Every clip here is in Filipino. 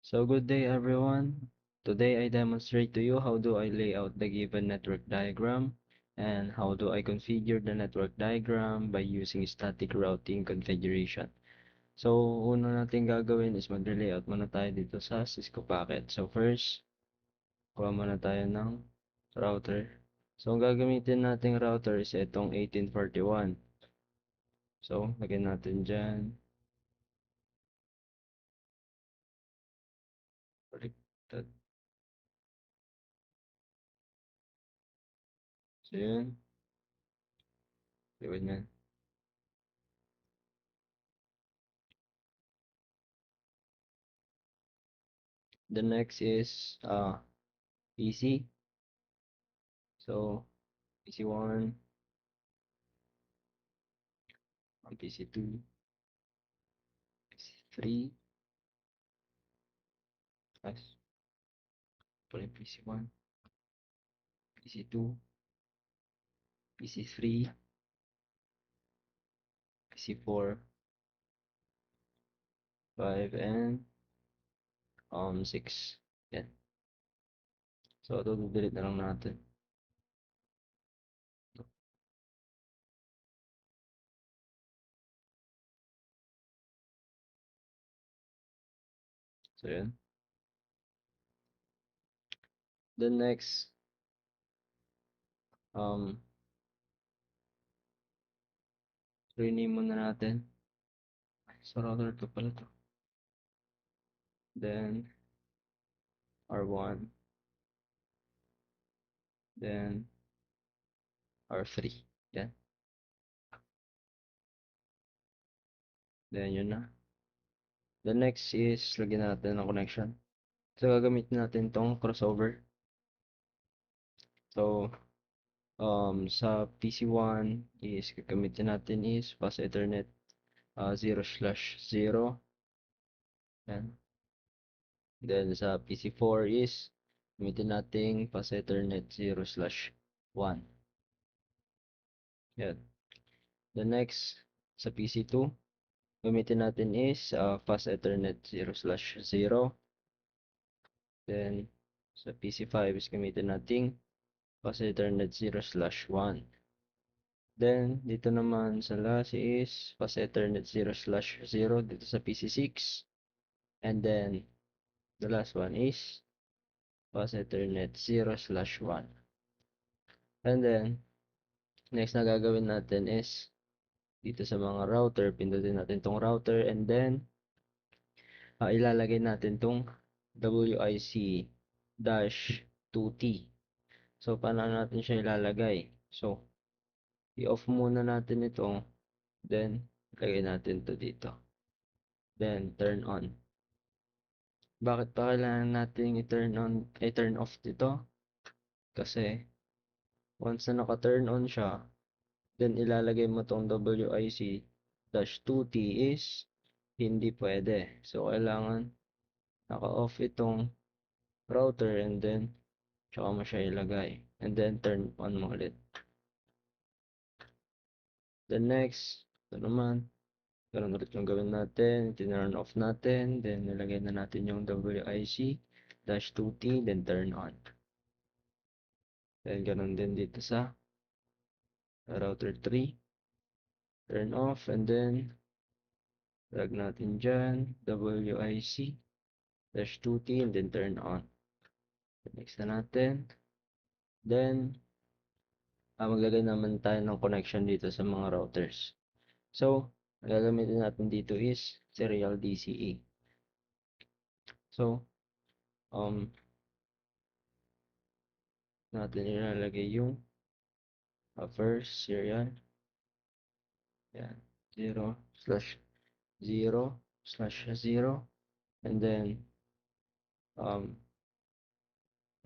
So good day everyone. Today I demonstrate to you how do I lay out the given network diagram and how do I configure the network diagram by using static routing configuration. So una natin gagawin is mag-layout muna tayo dito sa Cisco packet. So first, kuha muna tayo ng router. So ang gagamitin nating router is itong 1841. So lagyan natin dyan. Baliktad. So yun. Diba yan? The next is PC. So PC1, PC2, PC3, as pala PC1, PC2, PC3, PC4, 5, and 6. Yan. So ito delete na lang natin. So yan. Then next, um, rename muna natin. So router 2 pala to. Then R1, then R3. Yan. Then yun na. The next is lagyan natin ng connection. So gagamitin natin tong crossover. So sa PC1 is gagamitin natin is fast Ethernet 0/0. Yan. Then sa PC4 is gamitin natin fast Ethernet 0/1. Yan. The next sa PC2 gamitin natin is fast Ethernet 0/0. Then sa PC5 is gamitin natin fast Ethernet 0/1. Then, dito naman sa last is fast Ethernet 0/0 dito sa PC6. And then, the last one is fast Ethernet 0/1. And then, next na gagawin natin is dito sa mga router, pindutin natin tong router and then, ilalagay natin tong WIC-2T. So, paano natin siya ilalagay? So, i-off muna natin ito. Then, lagay natin to dito. Then, turn on. Bakit pa kailangan natin i-turn on, i-turn off dito? Kasi, once na naka-turn on siya, then ilalagay mo tong WIC-2T is hindi pwede. So, kailangan naka-off itong router and then tsaka mo siya ilagay. And then, turn on mo ulit. The next, ito naman, ganun ulit yung gawin natin. Tinurn off natin. Then, nilagay na natin yung WIC-2T. Then, turn on. Then, ganun din dito sa router 3. Turn off. And then, drag natin dyan. WIC-2T. And then, turn on. Next na natin. Then, maglagay naman tayo ng connection dito sa mga routers. So, ang gagamitin natin dito is serial DCE. So, natin ilalagay yung first serial. Yan. 0/0/0. And then,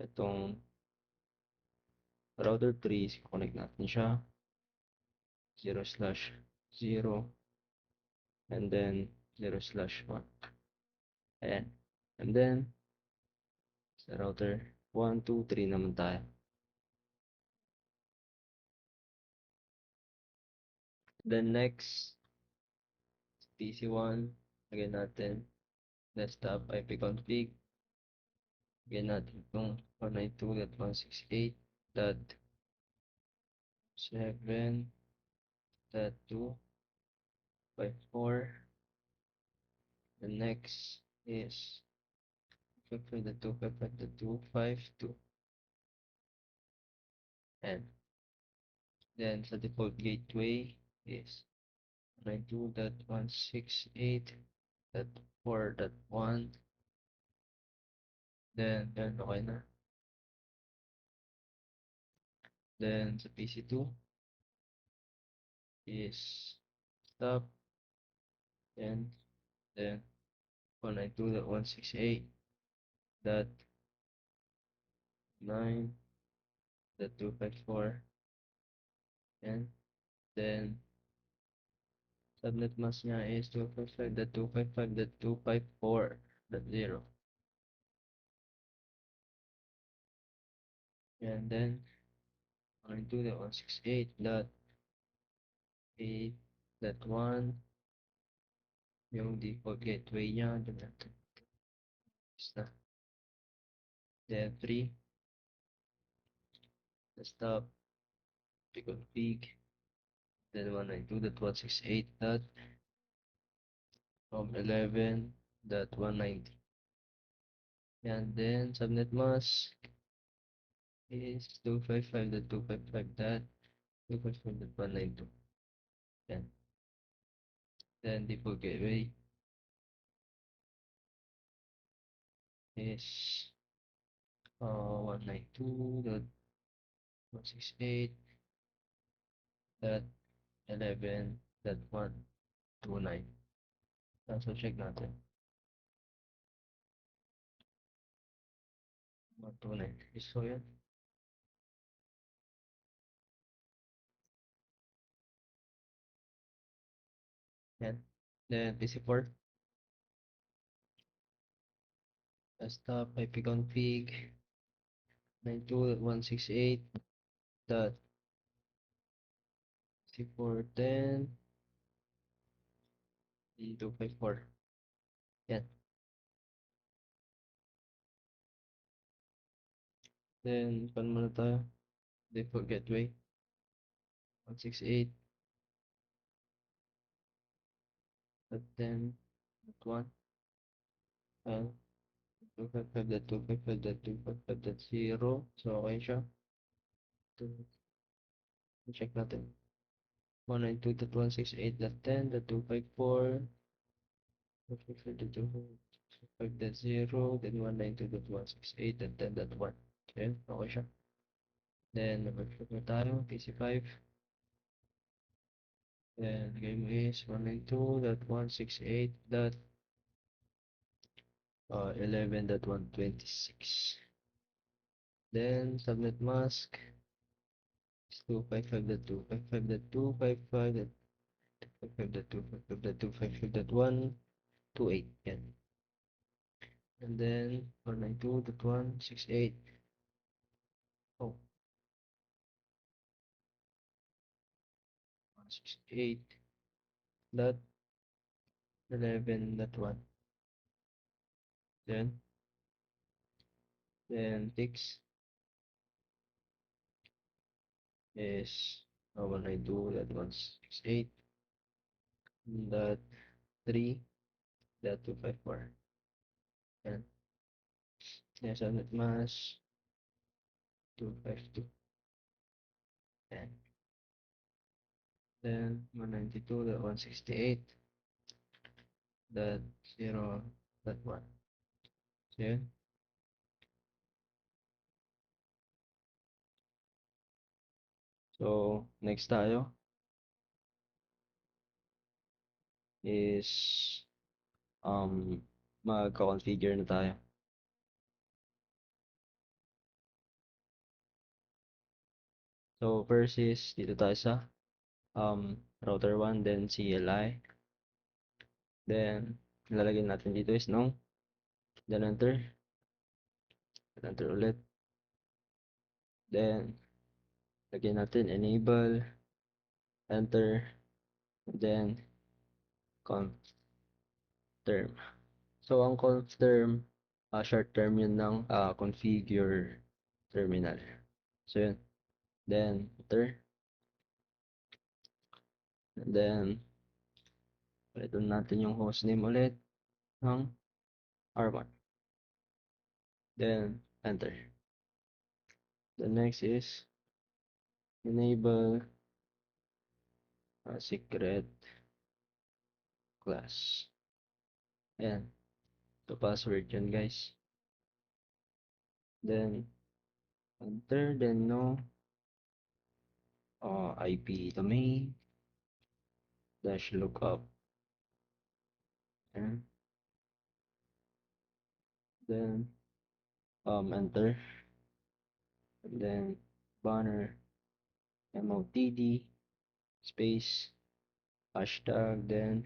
itong router 3, connect natin siya. 0/0. And then, 0/1. Ayan. And then, sa router 1, 2, 3 naman tayo. Then next, PC1, lagyan natin desktop IP config. Lagyan natin itong 192.168.7.254. The next is 5.2.5.252, and then sa default gateway is 92.168.4.1. Then okay na. Then sa PC2 is stop, and then 192.168.9.254, and then subnet mask niya is 255.255.254.0, and then 192.168.8.1 yung default gateway niya. Doon natin na. Then 3 desktop config, then 192.168.11.190, and then subnet mask is 255.255.255.192, and then default gateway is 192.168.11.129. So check natin. 129. So yan. Yan. Then PC4. Desktop ipconfig 92.168.6410.254. Yan. Then, pan muna tayo. Default gateway. 168.10.1. And 255.255.255.0. So, okay siya. Check natin. 192.168.10.254. 255.255.0. Then 192.168.10.1. Okay, okay siya. Then, mag-flip na tayo. PC5. Then, game is 192.168.11.126. Then, subnet mask is 255.255.255.255.255.255.128. Yan. And then, 192.168. Oh, 168.11.1. Then ticks is 192.168.3.254. Yan. Then subnet mask 252. Yan. Then 192.168.0.1. So yun. So next tayo is magka-configure na tayo. So first is dito tayo sa router 1, then CLI. Then lalagyan natin dito is no. Then enter. Then enter ulit. Then lagyan natin enable, enter, then confirm. So, ang conf term, short term yun ng configure terminal. So, yun. Then, enter. And then, ulitin natin yung hostname ulit ng R1. Then, enter. The next is enable secret class. Ayan. So, password yun, guys. Then, enter. Then, no. IP domain dash lookup. Ayan. Then, enter. And then, banner MOTD space hashtag, then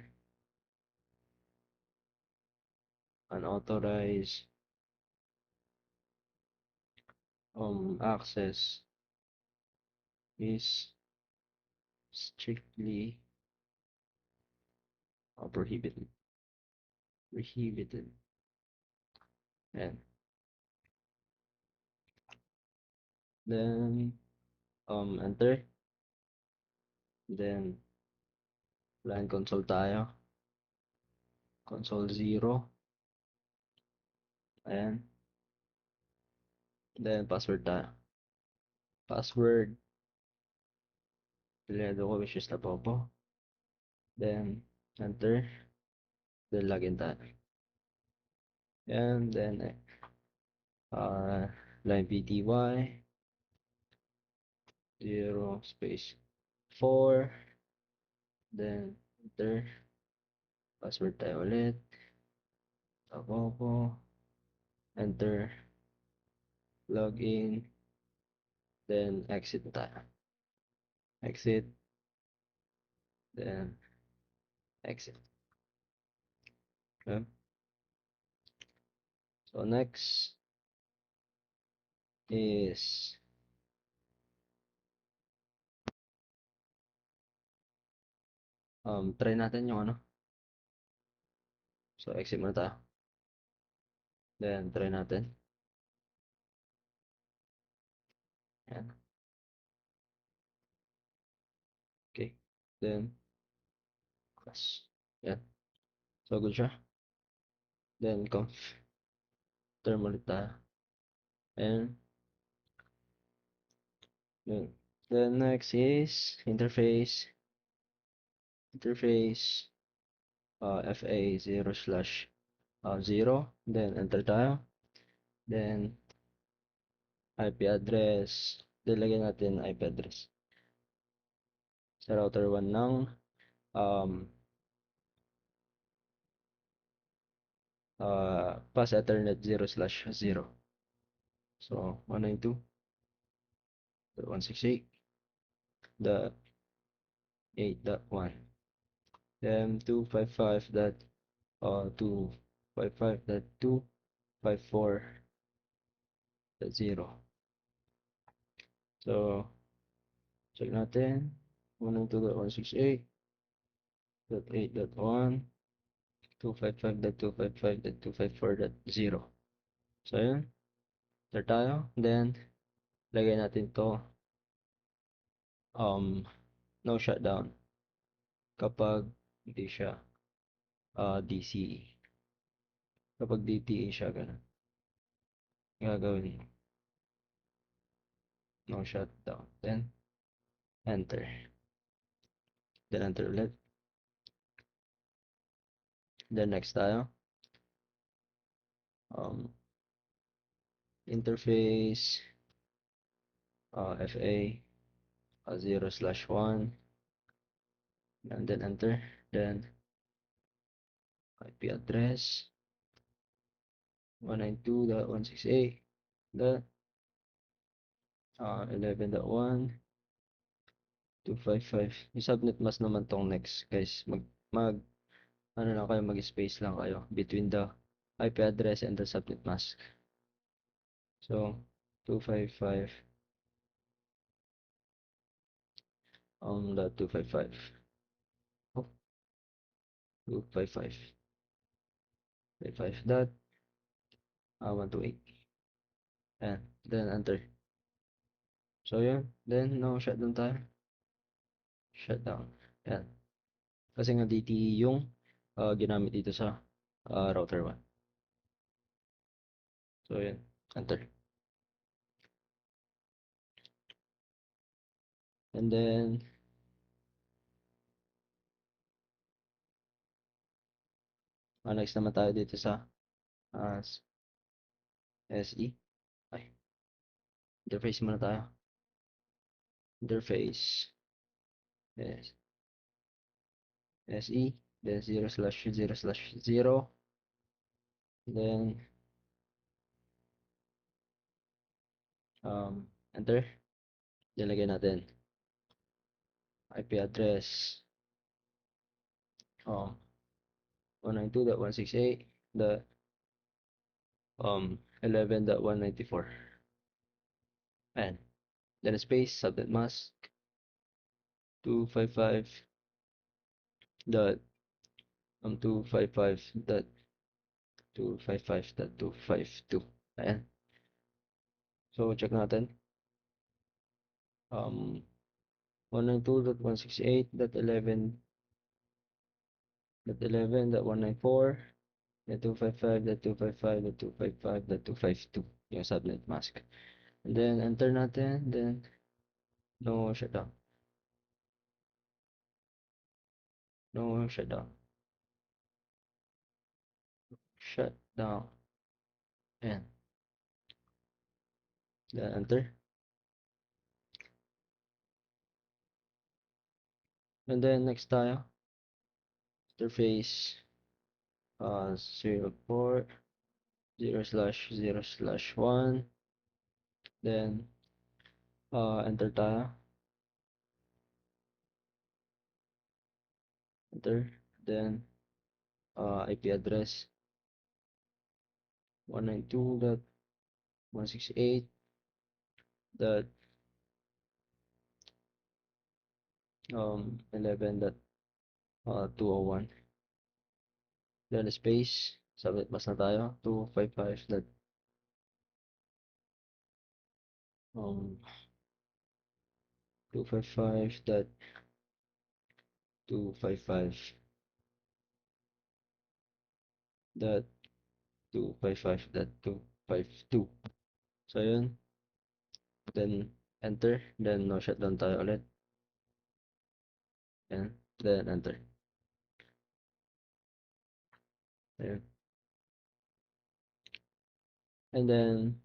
unauthorized access is strictly prohibited. And then enter. Then line console tayo. Console 0. Ayan. Then password tayo. Password. Pilado ko which is Lapopo. Then enter. Then login tayo. And then line PTY 0 space 4. Then enter. Password tayo ulit. Lapopo. Enter. Login. Then exit tayo. Exit. Then exit. Okay. So next is try natin yung ano. So exit muna tayo. Then try natin. Yan. Okay. Then class. Yan. So good siya. Then conf term ulit tayo. And yun. Then next is interface. Interface FA 0/0. Then enter tayo. Then IP address. Then lagyan natin IP address. Sa router 1 ng pass Ethernet 0/0. So 192.168.8.1. Then 255.255.254.0. So check natin. 192.168.8.1, 255.255.254.0. So yun. Start tayo. Then lagay natin to no shutdown kapag hindi siya DCE. Kapag DTE siya, ganun. Gagawin no shutdown. Then enter. Then enter ulit. Then next tayo. Interface FA 0/1. And then enter. Then IP address 192.168.11.1.255. Yung subnet mask naman tong next, guys. Ano lang kayo, mag-space lang kayo between the IP address and the subnet mask. So 255 dot 255. Oh, 255. 55 dot 128. Ayan. Then enter. So yun. Then no shutdown tayo. Shutdown. Ayan. Kasi nga DTE yung ginamit dito sa router 1. So yun. Enter. And then next naman tayo dito sa SE. Ay, interface muna tayo. Interface. Yes. SE. Then 0/0/0. Then enter. Then lagyan natin IP address 192.168 the 11.194. And then space subnet mask 255 dot 255 dot 255 dot 252. Ayan. So check natin. 192.168.11.194 then 255.255.255.252 yung subnet mask. And then enter natin, then no shutdown. No shutdown. Shutdown. And then enter. And then next tayo. Interface serial port 0/0/1. Then enter tayo. Enter. Then IP address 192.168 dot 11.201. Then space subnet mask na tayo 255 dot 255 dot 255 dot 255 dot 252. So yun. Then enter. Then no shutdown tayo ulit. Ayan. Then enter. Ayan. And then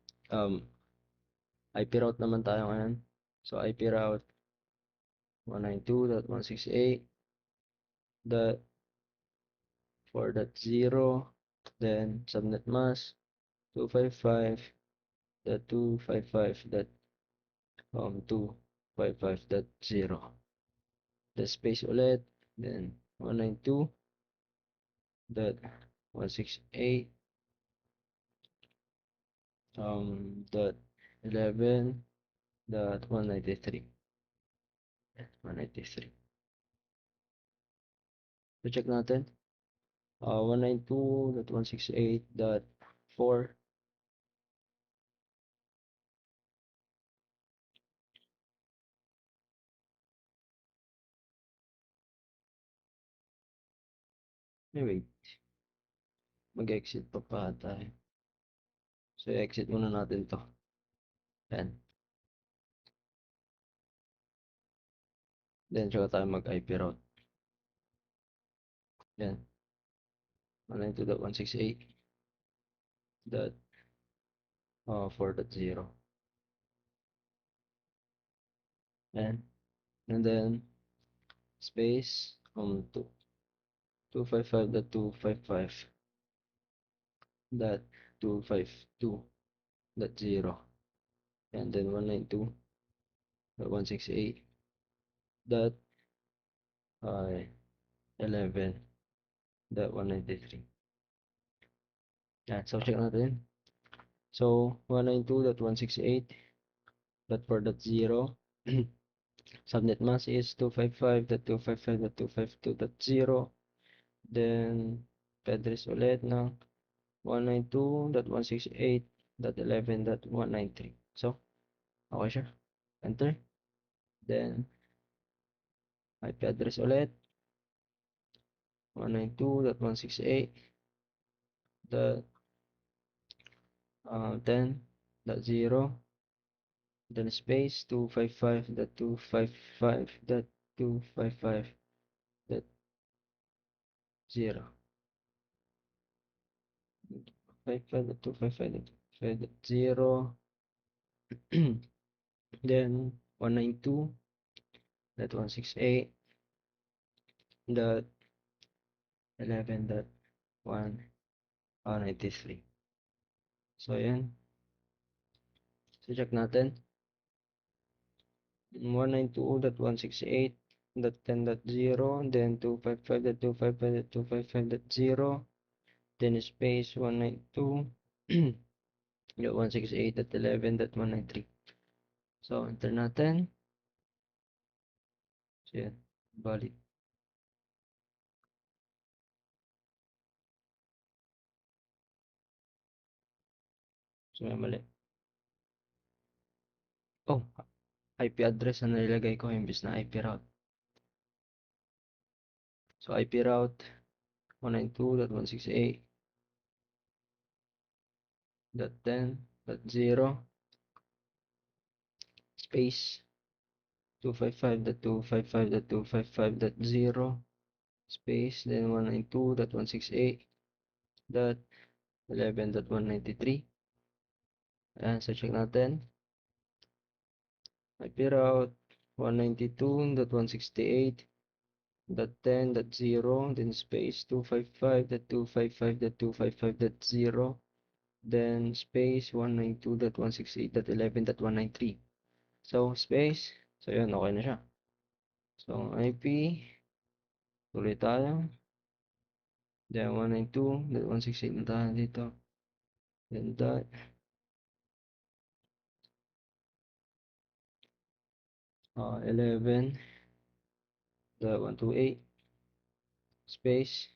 IP route naman tayo ngayon. So IP route 192.168.4.0 then subnet mask 255.255.255.0 the space ulit then 192.168 dot 11.193. So check natin 192.168.4. Wait, mag-exit pa tayo. So exit muna natin to. Yan. Then tsaka tayo mag-IP route. Yan. 192.168.4.0. Yan. And then space 255.255.252.0 and then 192.168 dot 11.193. Yan. So check natin. So 192.168.4.0 subnet mask is 255.255.252.0 then address ulit ng 192.168.11.193. So, okay siya. Enter. Then, IP address ulit. 192.168.10.0, then space 255.255.255.0, 255.255.255.0, then 192.168.11.193. So, yan. So, check natin. 192.168.10.0, then 255.255.255.0, then space 192.168.11.193. So, enter natin. So, yan. Balik. So, may mali. Oh, IP address na nilagay ko imbis na IP route. So, IP route 192.168.10.0 space 255.255.255.0 space then 192.168.11.193. Ayan, so check natin. IP route 192.168.10.0 then space 255.255.255.0 then space 192.168.11.193. So space, so yun, okay na siya. So IP, tuloy tayo. Then 192.168 na tayo dito. Then dot 11.128 space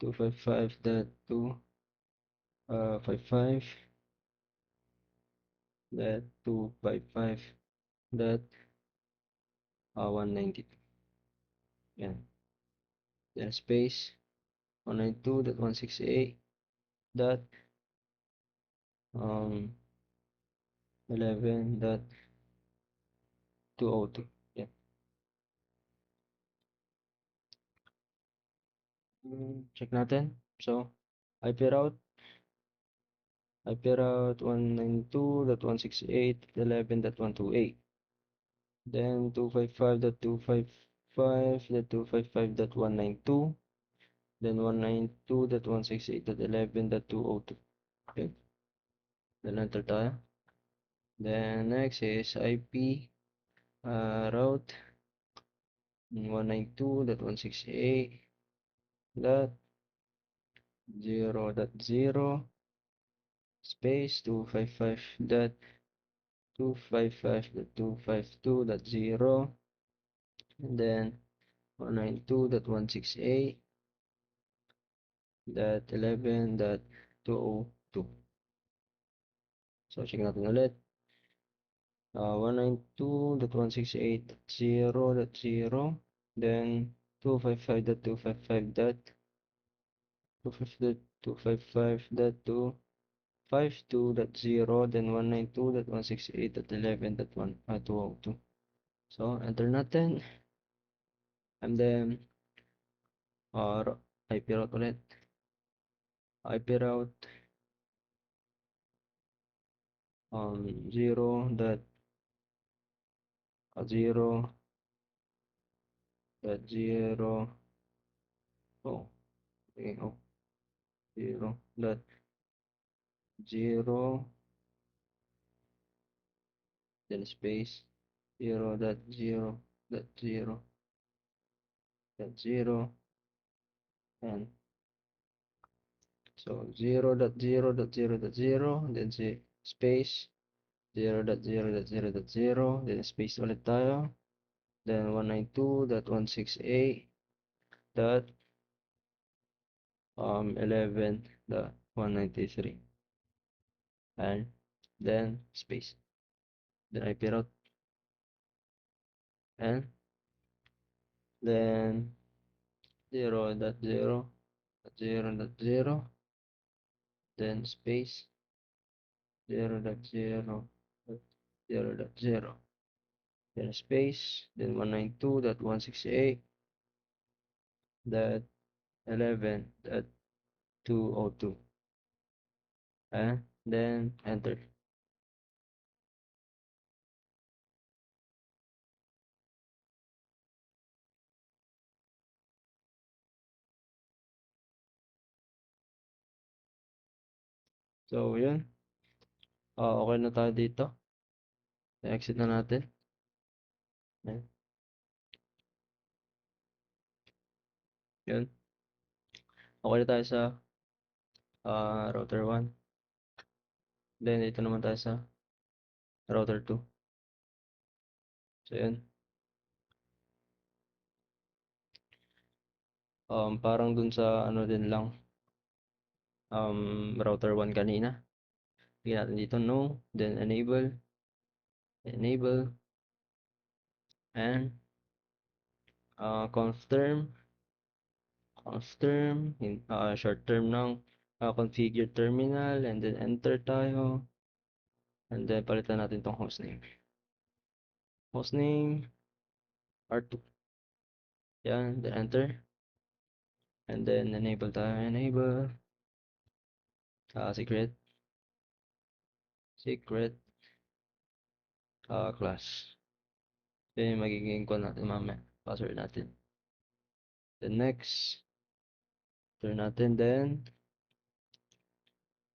255.255.255.192. Yan. Then space 192.168 dot 11.202. Yan. Check natin. So, IP route 192.168.11.128. Then 255.255.255.192. Then 192.168.11.202. Okay. Then enter tayo. Then next is IP route 192.168.0.0 space 255.255.252.0 and then 192.168.11.202. So check natin ulit. 192.168.0.0 then 255.255.255.252.0 then 192.168.11.202. So enter natin and then IP route ulit. IP route 0.0.0.0 oh, okay, oh, 0.0 then space 0.0.0.0 and so 0.0.0.0 then space 0.0.0.0 then space ulit tayo then 192.168.11.193 11.193, and then space, then IP route, and then 0.0.0.0, then space 0.0.0.0, then space, then 192.168.11.202, and then enter. So yun, okay na tayo dito. Exit na natin. Ayan. Yun, okay na tayo sa router 1. Then dito naman tayo sa router 2. So yun, parang dun sa ano din lang, router 1 kanina. Lagyan natin dito no, then enable, and conf term, short term ng configure terminal, and then enter tayo, and then palitan natin tong hostname R2, yan, then enter, and then enable tayo, secret class. Yan yung magiging call natin mamaya, password natin. Then next, turn natin, then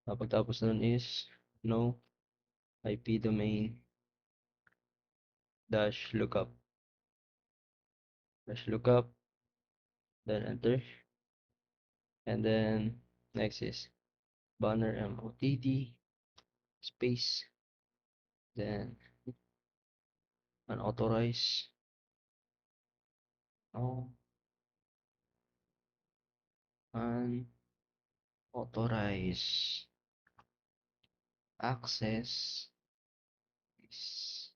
pagtapos nun is no IP domain -lookup, then enter, and then next is banner MOTD space, then unauthorized, no unauthorized access is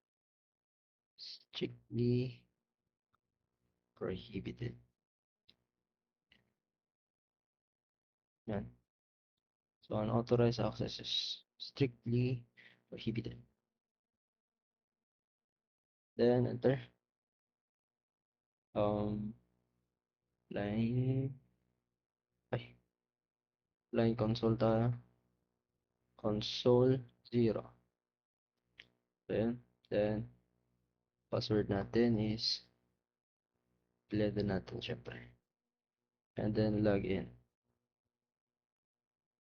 strictly prohibited. Yan. So unauthorized access is strictly prohibited. Then enter. Line line console tayo. Console 0. Then password natin is letter natin syempre. And then login.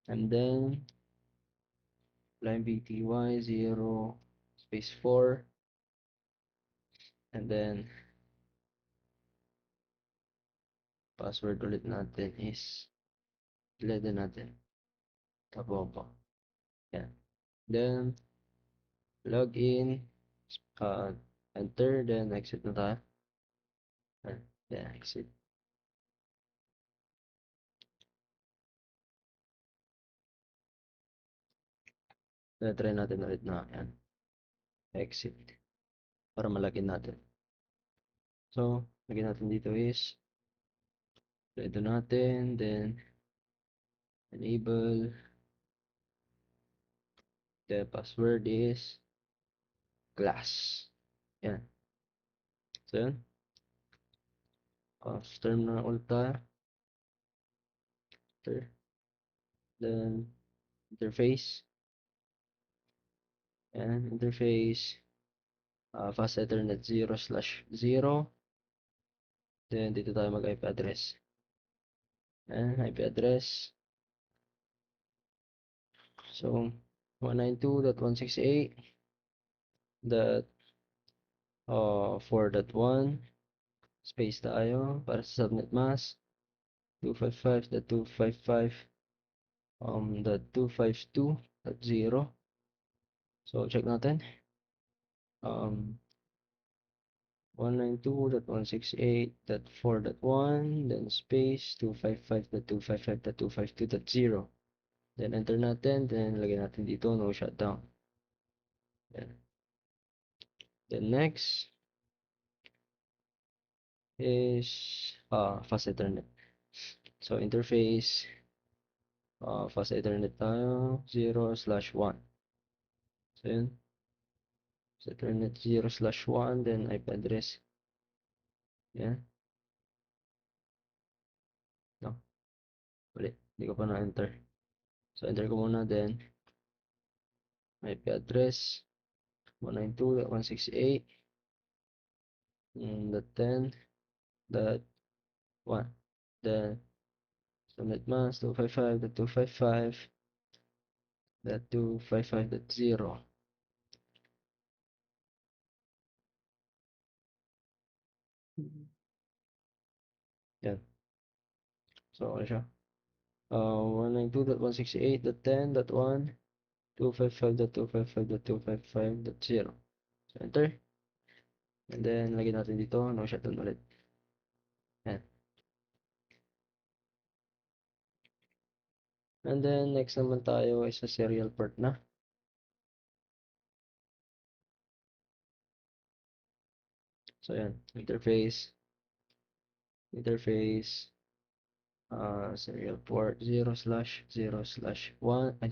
And then line bty 0 space 4, and then password ulit natin is letter natin. Tabobo. Yan. Then login, enter, then exit na tayo. Then exit. Then try natin ulit na yan. Exit. Para malagin natin. So, lagyan natin dito is redo natin, then enable, the password is class. Yan. So yun, term na ulit tayo. Then interface, and interface fast ethernet 0/0. Then dito tayo mag IP address, and IP address, so 192.168.4.1 space tayo para sa subnet mask 255.255 .252.0. So check natin, 192.168.4.1, then space 255.255.252.0. Then enter natin, then lagyan natin dito no shutdown. Then next is fast Ethernet. So interface, fast Ethernet tayo, 0/1. So yun, fast Ethernet 0/1, then IP address. Yan, no, ulit, hindi ko pa na-enter. So enter ko muna, then IP address 192.168.10.1. Then subnet mask 255.255.255.0. Yan. So ano siya? 192.168.10.1, 255.255.255.0. So enter. And then lagyan natin dito no shutdown ulit. Yan. And then next naman tayo ay sa serial port na. So yan, interface serial port 0/0/1, ay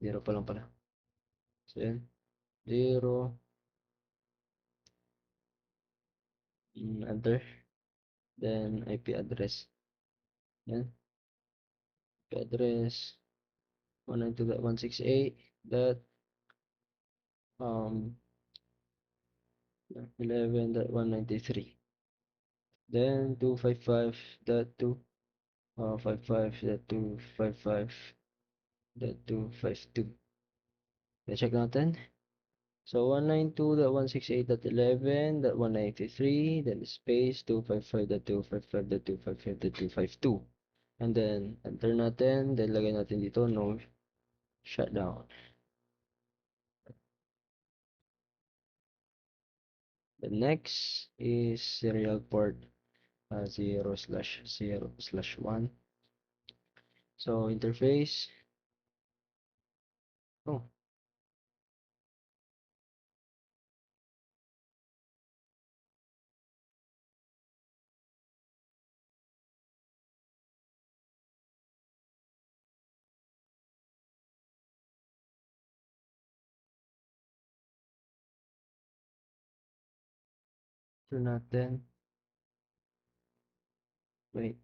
0 pa lang pala. So yan, 0, enter, then IP address. Yan, IP address 192.168 dot 11.193. Then 255.2 55.255.252. Check natin. So 192.168.11.193, then space 255.255.255.252. And then enter natin, then lagay natin dito no shutdown. The next is serial port 0/0/1. So interface, oh, enter natin. Wait.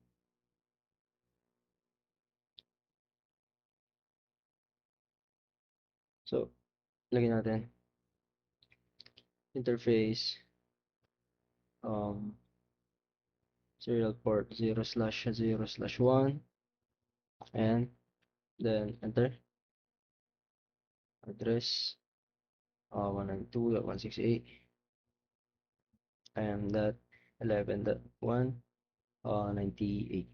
So lagyan natin interface serial port 0/0/1, and then enter address 192.168 and that 11.1 98,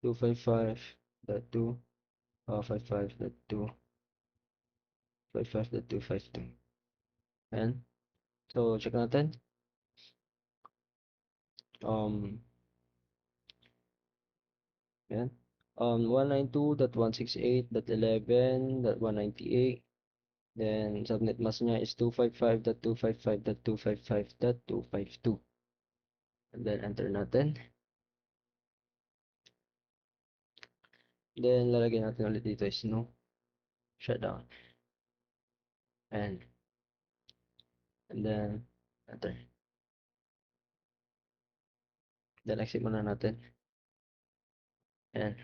255.2 55.2 55.252. And so check natin, yan, 192.168.11.198. Then subnet mask niya is 255.255.255.252. And then enter natin. Then lalagyan natin ulit dito is no shutdown. And then enter. Then exit muna natin. And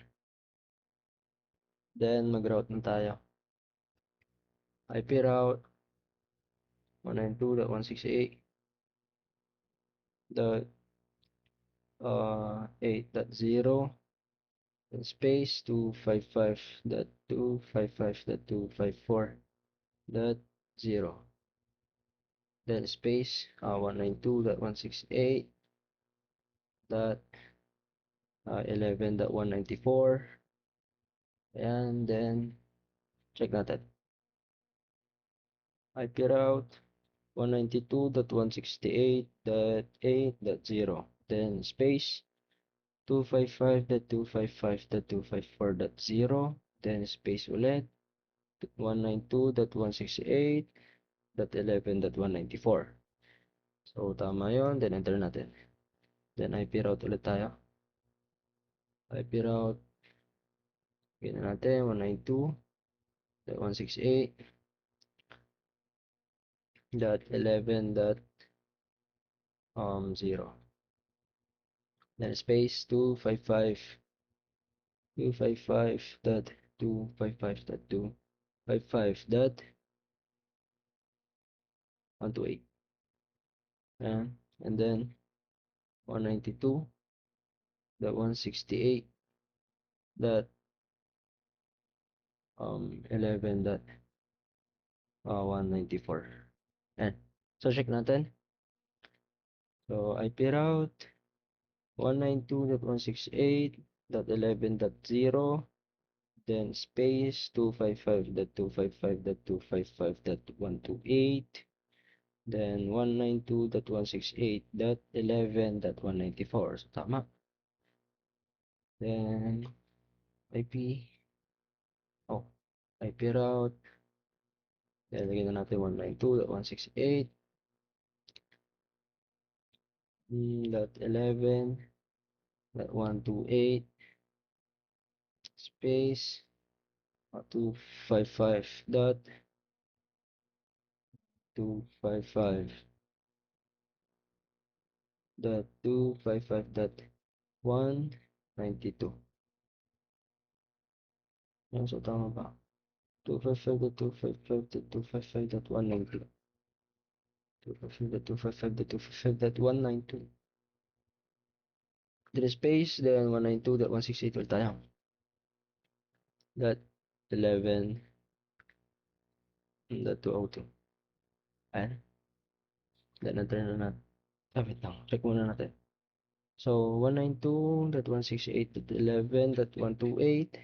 then mag-route na tayo. IP route 192.168.8.0, then space 255.255.254.0, then space 192.168 dot 11.194, and then check natin IP route 192.168.8.0, then space 255.255.254.0, then space ulit 192.168.11.194. So, tama yun. Then, enter natin. Then, IP route ulit tayo. IP route. Ganyan natin. 192.168.11.0. Then, space 255.255.255.128. And then, 192.168.11.194. Ayan. So, check natin. So, IP route 192.168.11.0, then space 255.255.255.128, then 192.168.11.194. So, tama. Then, IP, IP route, then lagyan na natin 192.168.11.128 space 255.255.192. Yan, so tama ba? 255.255.255.192. 255.255.255.192. Then space, then 192.168 ulit tayo. Dot 11.202. Ayan. Then enter na natin. Wait lang. Check muna natin. So, 192.168.11.128,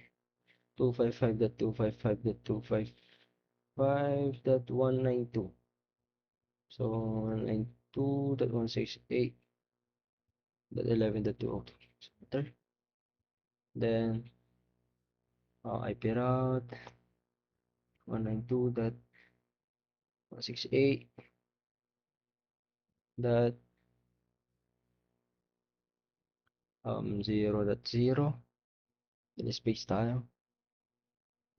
255.255.255.192. So, 192.168.11.202. So, enter. Then, IP route 192.168.0.0. Then space tayo.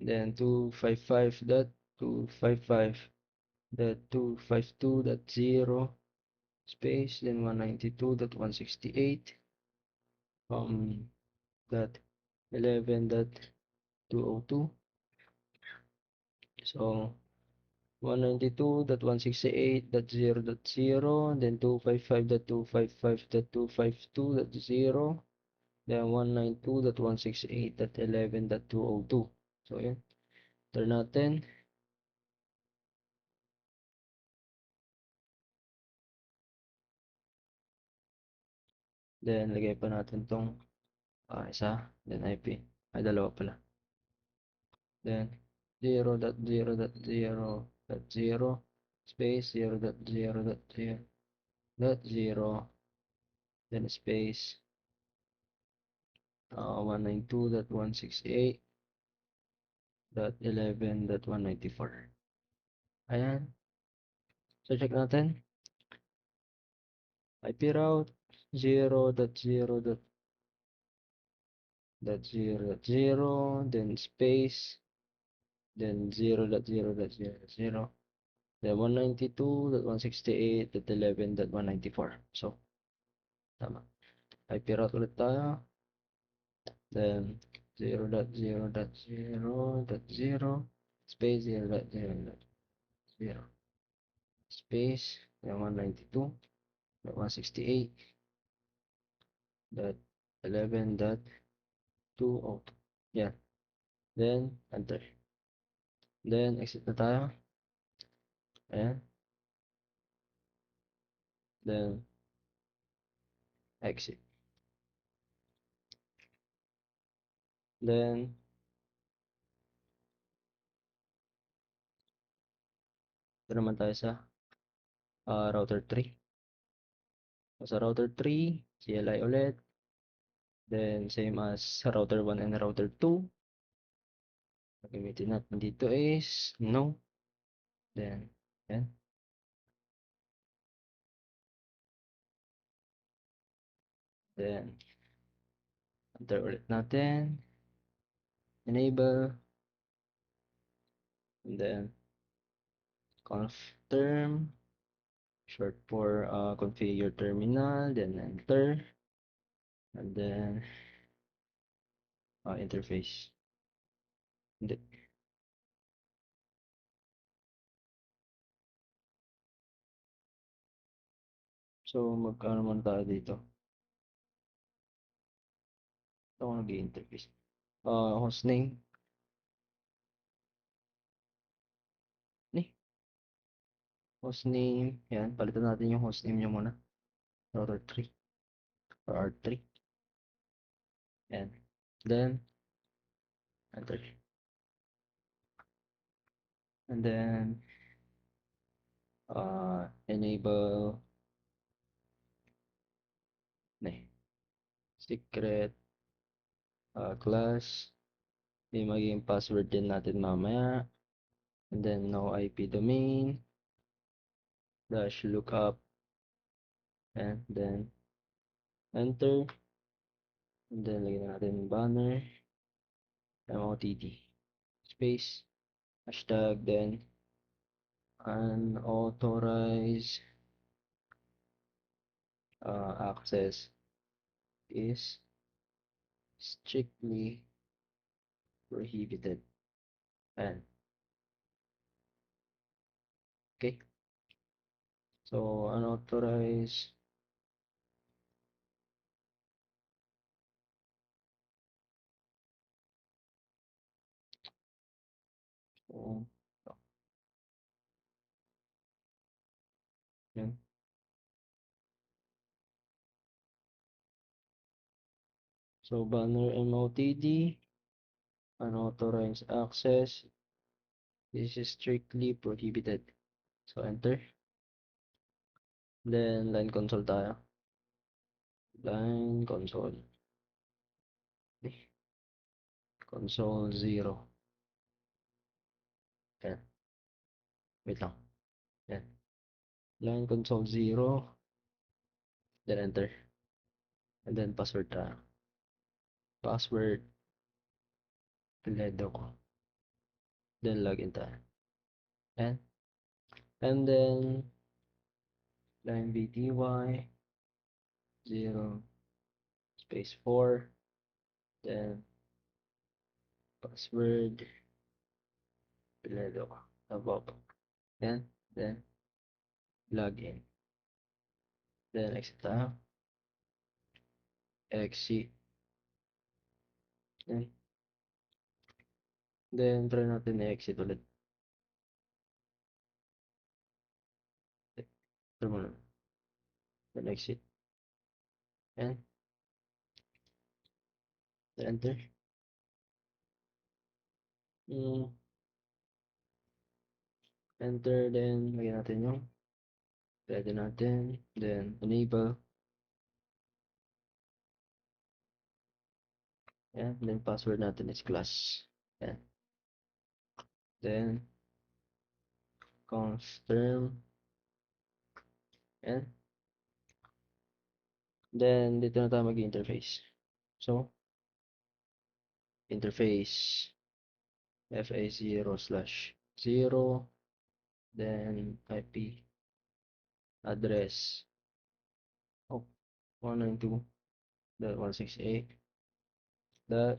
Then 255.255.252.0 space, then 192.168 dot 11.202. So 192.168.0.0, then 255.255.252.0, then 192.168.11.202. So yun. Enter natin. Then lagay pa natin tong isa. Then IP. Ay, dalawa pala. Then 0.0.0.0 space 0.0.0.0, then space 192.168.11.194. Ayan. So check natin. IP route 0.0.0.0, then space, then 0.0.0.0, then 192.168.11.194. So, tama. IP route ulit tayo. Then 0.0.0.0 space 0.0.0 space 192.168.11.202. Yeah. Then enter. Then exit na tayo. Ayan. Then exit. Then ito naman tayo sa router 3. So, sa router 3, CLI ulit. Then, same as router 1 and router 2. Gagamitin natin dito is no. Then, yan. Then, enter ulit natin. Enable. And then, conf term. Short for configure terminal. Then, enter. And then, interface. Hindi. So, magkano man tayo dito? Ito ako nag-interface. Hostname. Ni, hostname. Yan, palitan natin yung hostname nyo muna. Router 3 or R3. Yan. Then, enter. And then, enable secret class. May magiging password din natin mamaya. And then, no IP domain. Dash lookup. And then, enter. And then, lagyan natin banner. MOTD. Space. Hashtag. Then, unauthorized access is strictly prohibited. And okay. So, unauthorized. So, yan. So, banner MOTD, unauthorized access is strictly prohibited. So, enter. Then, line console tayo. Line console. Console 0. Yan. Wait lang. Yan. Line console 0. Then, enter. And then, password tayo. Password. Piledo ko. Then, login tayo. Yan. And then, line BTY 0 space 4. Then, password. Piledo ko. Above. Yan. Then, login. Then, exit tayo. Exit. Yan. Then, try natin i-exit ulit. Try mo lang. Then, exit. Yan. Then, enter. Enter. Then, lagyan natin yung pwede natin. Then, enable. Yan. Then, password natin is class. Yan. Then, conf term. Yan. Then, dito na tayo mag-interface. So, interface fa0/0, then IP address of 192.168 dot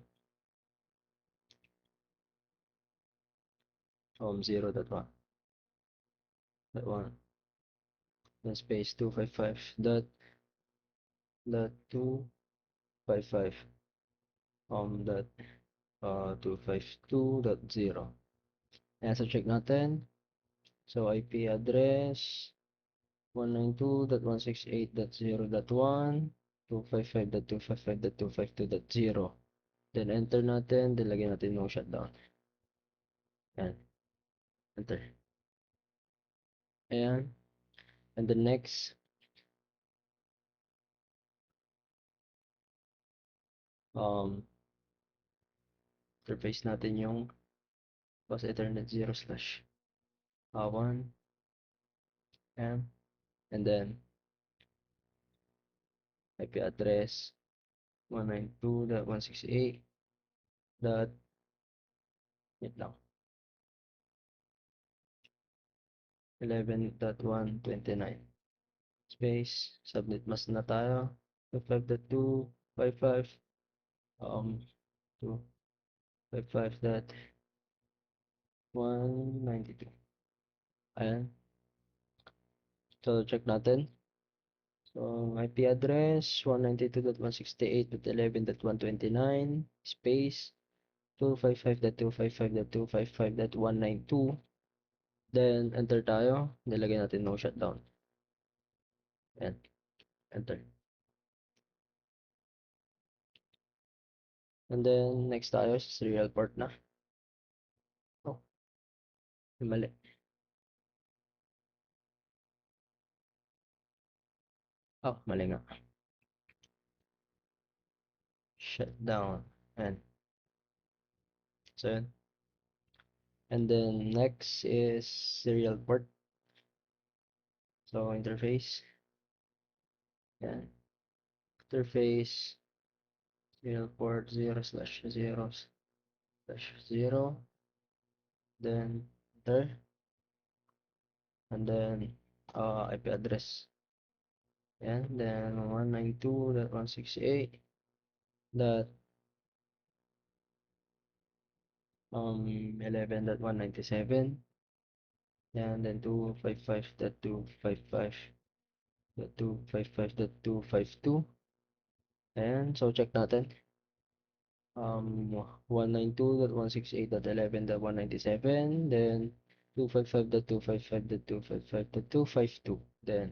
0.1 then space 255 dot 255 dot 252.0. Ayan, so check natin. So IP address 192.168.0.1 255.255.252.0. Then enter natin, then lagyan natin no shutdown. Ayan, enter. Ayan. And then next, interface natin yung bus Ethernet 0 slash 1 M, and then IP address 192.168 dot wait lang 11.129 space subnet mask na tayo 55.255 255.192. Ayan, so check natin. So IP address 192.168.11.129 space 255.255.255.192. Then enter tayo, nilagay natin no shutdown. Ayan, enter. And then next tayo sa serial port na. Oh, mali. Oh, mali nga. Shutdown. Ayan. So yun. And then next is serial port. So interface. Ayan. Interface. Serial port 0/0/0. Then enter. And then IP address. Ayan. Then 192.168. Dot 11.197. And then 255.255.255.252. And so check natin. 192.168.11.197, then 255.255.255.252, then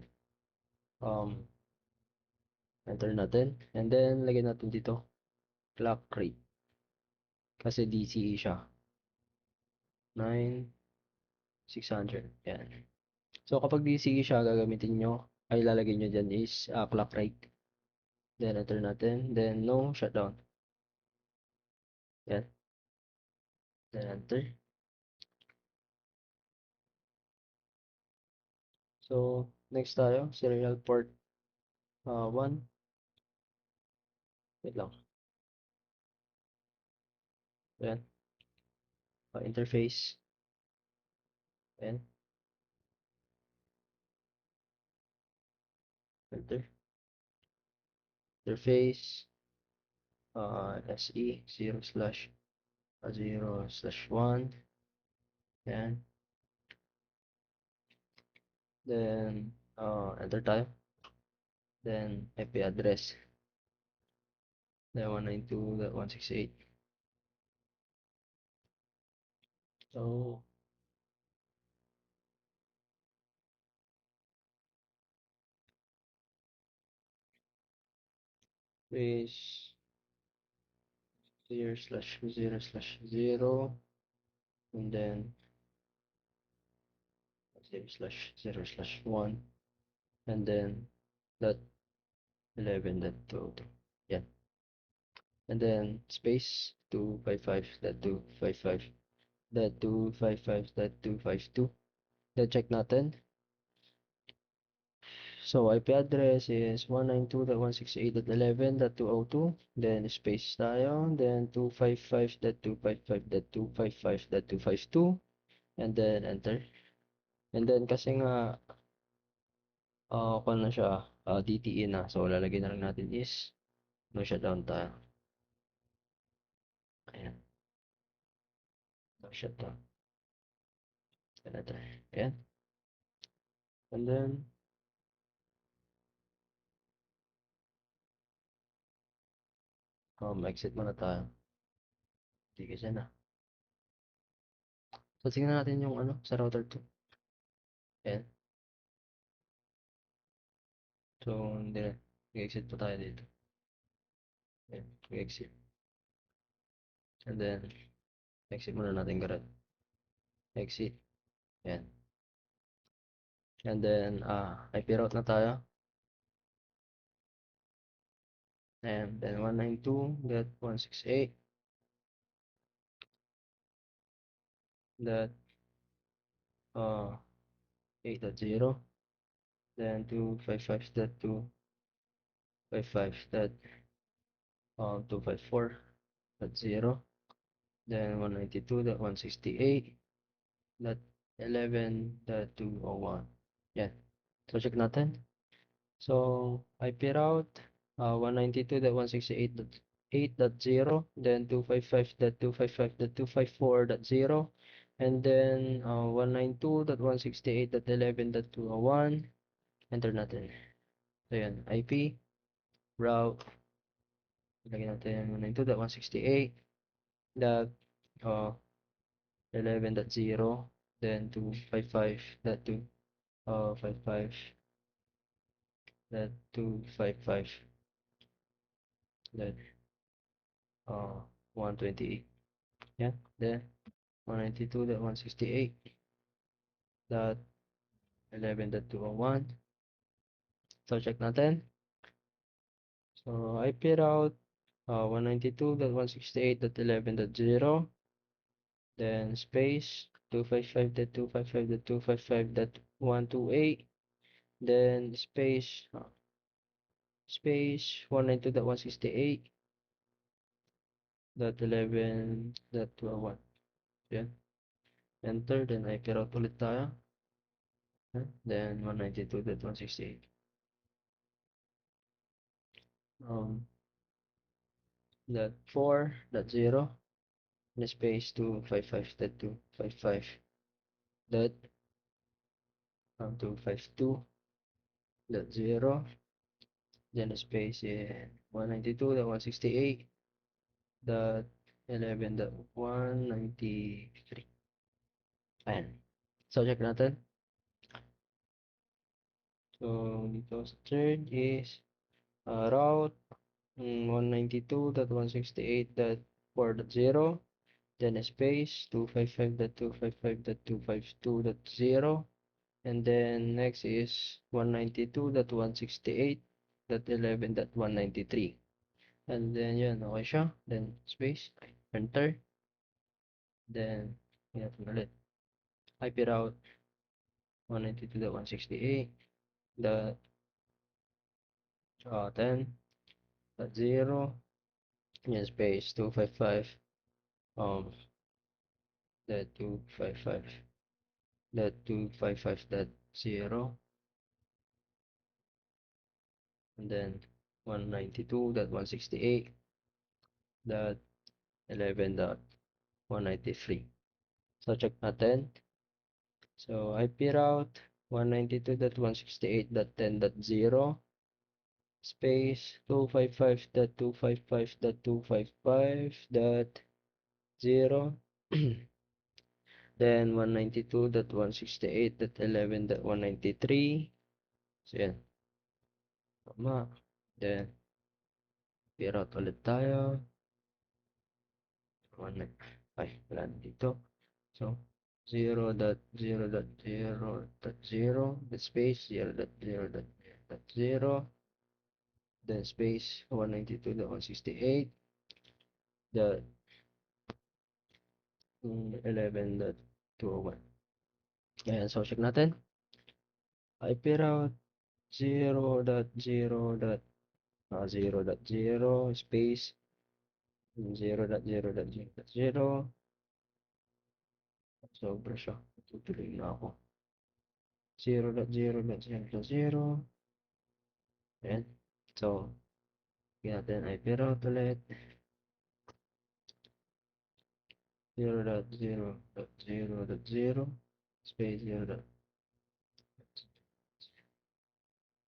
enter natin, and then lagyan natin dito clock rate kasi DCE siya 9600. Yan, so kapag DCE siya gagamitin nyo ay lalagay nyo dyan is clock rate, then enter natin, then no shutdown. Yan, then enter. So next tayo serial port 1. Wait lang. Yan, interface. Yan, enter. Interface SE 0/0/1. Yan, then enter tayo, then IP address, then 192.168. So base 0/0/0, and then 0/0/1, and then dot 11.202. Yan, and then space 255.255.255.252. Then check natin. So IP address is 192.168.11.202, then space tayo, then 255.255.255.252, and then enter. And then kasi nga kung na siya, DTE na, so lalagay na lang natin is no shutdown tayo. Ayan, no shutdown. And enter. Ayan. And then exit muna tayo. Hindi kasi na. So tingnan natin yung ano sa router 2. Ayan. So hindi na. Exit pa tayo dito. Ayan. Exit. And then exit muna natin garage. Exit. Ayan. And then, IP route na tayo. And then 192.168.8.0. Then 255.255.254.0. Then 192.168.11.201. Yan. So, check natin. So, IP route, 192.168.8.0, then 255.255.254.0, and then 192.168.11.201. Enter natin. So, yan. IP, route, ilagay natin 192.168.11.0, then 255.255.255. Then 128. Yan. Then 192.168.11.201. So, check natin. So, IP route, 192.168.11.0. Then, space, 255.255.255.128. Then, space 192.168.11.201. Yan. Enter. Then, IP route ulit tayo. Then, 192.168. Dot 4.0. And space 255.255. Dot 252.0. Then space 192.168.11.193. Ayan. So, check natin. So, dito sa third is route 192.168.4.0. Then space 255.255.252.0. And then next is 192.168.11.193. And then yun, okay siya. Then space, enter. Then, yun natin ulit. IP route 192.168.10.0. Yan, space 255. That 255. That 255.0. And then 192.168.11.193. So, check natin. So, IP route 192.168.10.0 space 255.255.255.0. Then 192.168.11.193. So, yan. Tama. Then, IP route ulit tayo. Ay, wala na dito. So, 0.0.0.0, the space 0.0.0.0, then space 192.168, the 11.201. Ayan, so check natin. IP route 0.0.0.0 space 0.0.0.0. Sobra siya. Tutuloy na ako. 0.0.0.0. Ayan. So, tingnan natin IP route ulit. 0.0.0.0 space 0.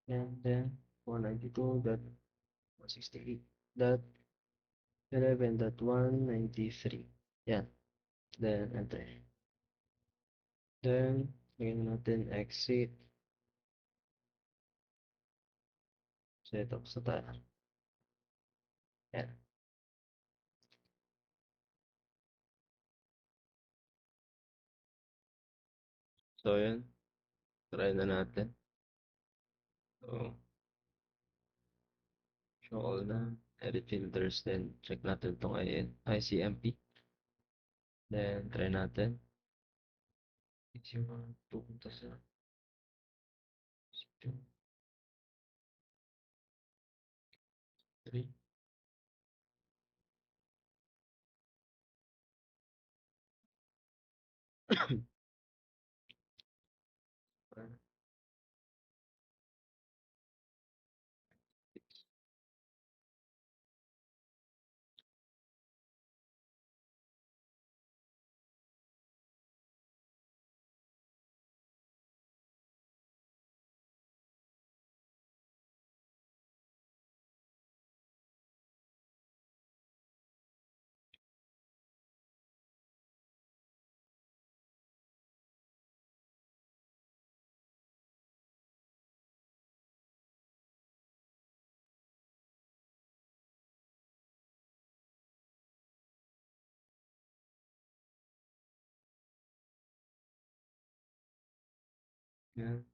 And then 192.168.11.193. Yan. Then enter. Then lagyan natin exit. Setup sa tayo. Yan. So yan. Try na natin. So, show all na. Edit filters, then check natin itong ICMP. Then, try natin. It's yung mga pupunta sa system 3. Yan.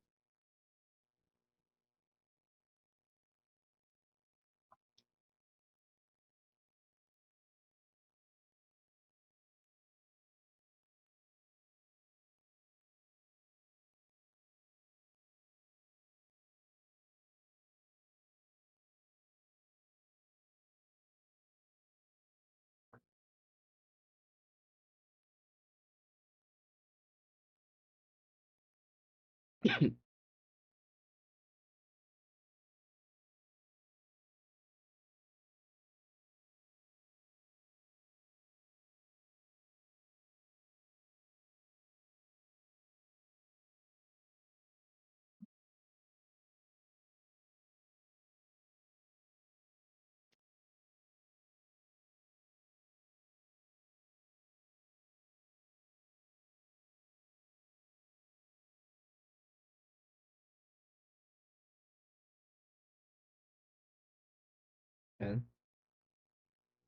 Yan.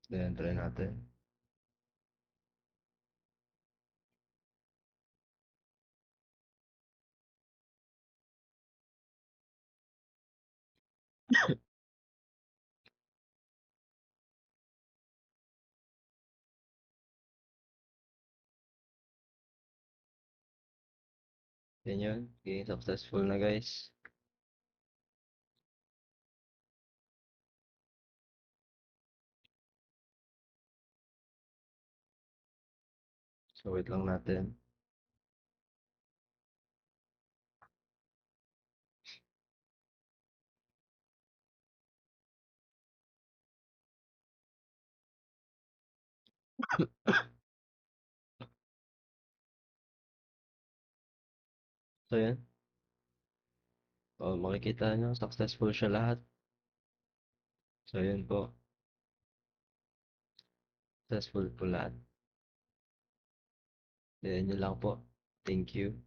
Then, try natin. Yan yun. Okay, successful na guys. So, wait lang natin. So, yan. O, makikita nyo, successful siya lahat. So, yun po. Successful po lahat. Yan yun lang po. Thank you.